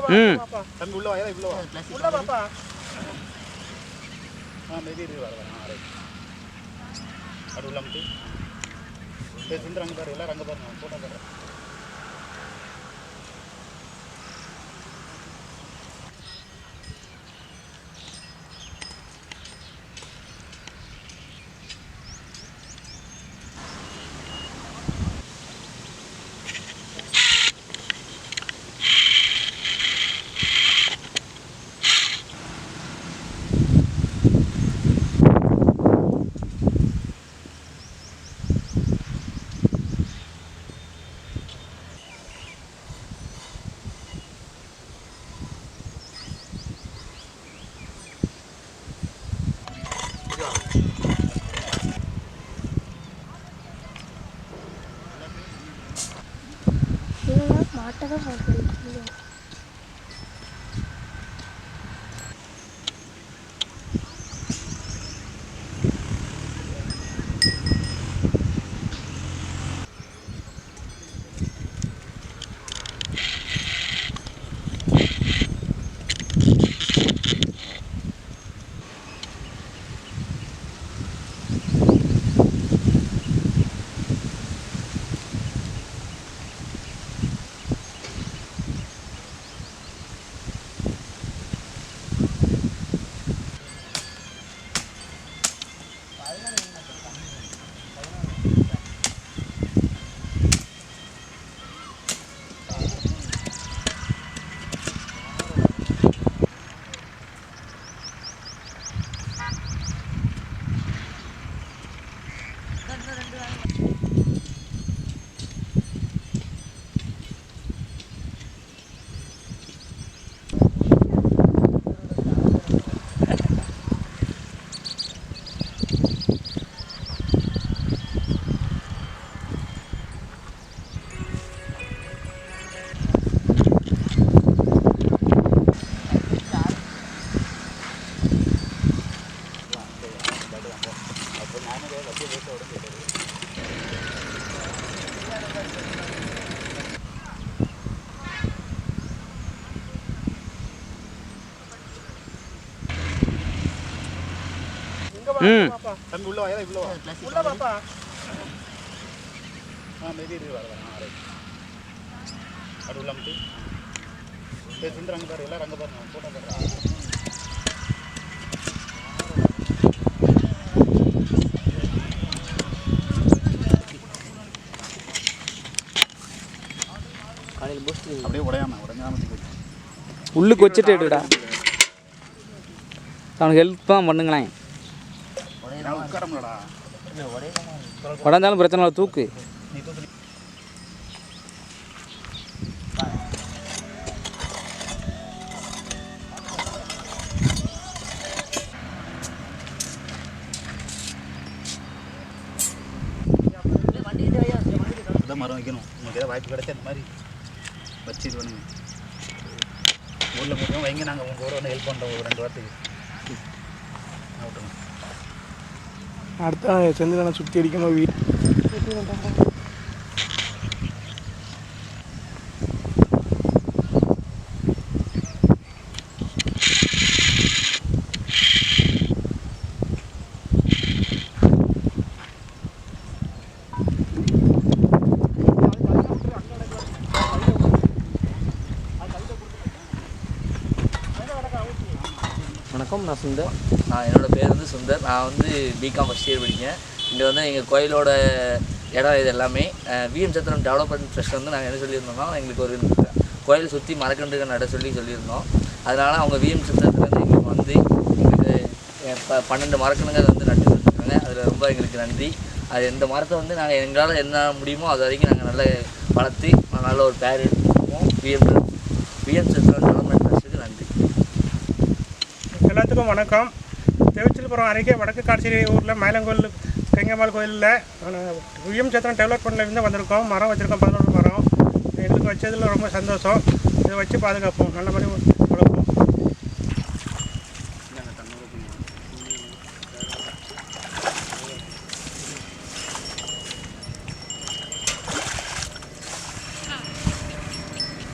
தம்பி உள்ள வா இவ்வளோ உள்ள பாப்பா மெதி இருக்கு வர அது உள்ள வந்து சுந்தர் அங்கே பாரு எல்லாரும் அங்கே பாருங்க போட்டோ பாரு மாட்டதான் சாப்பிடுது தம்பி உள்ள வா இவ்வளோ உள்ள பாப்பா மெதி இருக்கு வர அது உள்ள வந்து சுந்தர் அங்கே பாரு எல்லாரும் அங்கே பாருங்க போட்டோ பாரு அப்படியே உடையாம உள்ளுக்கு வச்சுட்டு எடுடா அவனுக்கு ஹெல்ப் தான் பண்ணுங்களேன் உடஞ்சாலும் பிரச்சனை இல்லை தூக்கு மரம் வைக்கணும் உங்களுக்கு ஏதாவது வாய்ப்பு கிடைச்சா இந்த மாதிரி வச்சு இது பண்ணுங்க ஊரில் முடியும் வைங்க நாங்கள் உங்கள் ஊரை வந்து ஹெல்ப் பண்ணுறோம் ஒரு 2 வாரத்துக்கு அடுத்த செந்திலனை சுற்றி அடிக்கணும் வணக்கம், நான் சுந்தர். என்னோடய பேர் வந்து சுந்தர். நான் வந்து பிகாம் ஃபஸ்ட் இயர் படிக்கேன். இங்கே வந்து எங்கள் கோயிலோட இடம் இது எல்லாமே விஎம் சத்திரம் டெவலப்மெண்ட் ட்ரஸ்ட் வந்து நாங்கள் என்ன சொல்லியிருந்தோம்னா, எங்களுக்கு ஒரு கோயில் சுற்றி மரக்கன்றுகள் நட சொல்லியிருந்தோம். அதனால் அவங்க விஎம் சத்திரத்துலேருந்து எங்களுக்கு வந்து எங்களுக்கு 12 மரக்கன்றுகள் வந்து நட்டு கொடுத்துருக்காங்க. அதில் ரொம்ப எங்களுக்கு நன்றி. அது இந்த மரத்தை வந்து நாங்கள் எங்களால் என்ன முடியுமோ அது வரைக்கும் நாங்கள் நல்லா வளர்த்து நல்ல ஒரு பேர் எடுத்துருக்கோம். விஎம் சத்திரம் டெவலப்மெண்ட் ட்ரஸ்ட்டுக்கு நன்றி. எல்லாத்துக்கும் வணக்கம். திருச்சிபுரம் அருகே வடக்கு காட்சிரி ஊரில் மயிலங்கோயில் கங்கம்மாள் கோயிலில் விஎம் சத்திரம் டெவலப்மெண்ட்லேருந்து வந்திருக்கோம். மரம் வச்சுருக்கோம், 11 மரம். எங்களுக்கு வச்சதில் ரொம்ப சந்தோஷம். இதை வச்சு பாதுகாப்போம். நல்ல மாதிரி